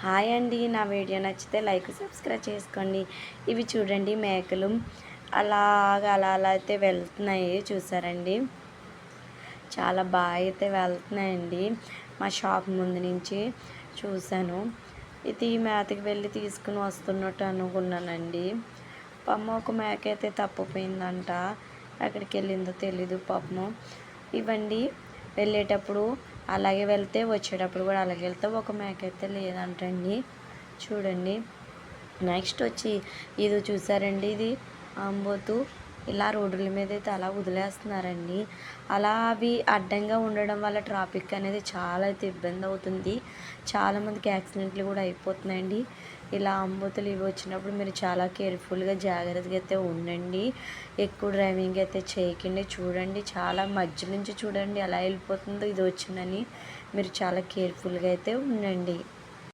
Hi అండి, నా video నచ్చితే లైక్ సబ్స్క్రైబ్ చేసుకోండి. ఇవి చూడండి మేకలు అలా అయితే వెళ్తున్నాయి చూసారండి. చాలా బాగా అయితే వెళ్తున్నాయండి. మా షాప్ ముందు నుంచి చూశాను. ఇది మేతకి వెళ్ళి తీసుకుని వస్తున్నట్టు అనుకున్నానండి. పాపం ఒక మేక అయితే తప్పిపోయిందంట, ఎక్కడికి వెళ్ళిందో తెలీదు పాపము. ఇవ్వండి వెళ్ళేటప్పుడు అలాగే వెళ్తే వచ్చేటప్పుడు కూడా అలాగే వెళ్తే ఒక మేక అయితే లేదంటండి. చూడండి. నెక్స్ట్ వచ్చి ఇది చూసారండి, ఇది ఆంబోతు ఇలా రోడ్ల మీద అయితే అలా వదిలేస్తున్నారండి. అలా అవి అడ్డంగా ఉండడం వల్ల ట్రాఫిక్ అనేది చాలా అయితే ఇబ్బంది అవుతుంది. చాలామందికి యాక్సిడెంట్లు కూడా అయిపోతున్నాయండి. ఇలా ఆంబోతులు ఇవి వచ్చినప్పుడు మీరు చాలా కేర్ఫుల్గా జాగ్రత్తగా అయితే ఉండండి. ఎక్కువ డ్రైవింగ్ అయితే చేయకండి. చూడండి చాలా మధ్య నుంచి చూడండి ఎలా వెళ్ళిపోతుందో ఇది వచ్చిందని. మీరు చాలా కేర్ఫుల్గా అయితే ఉండండి.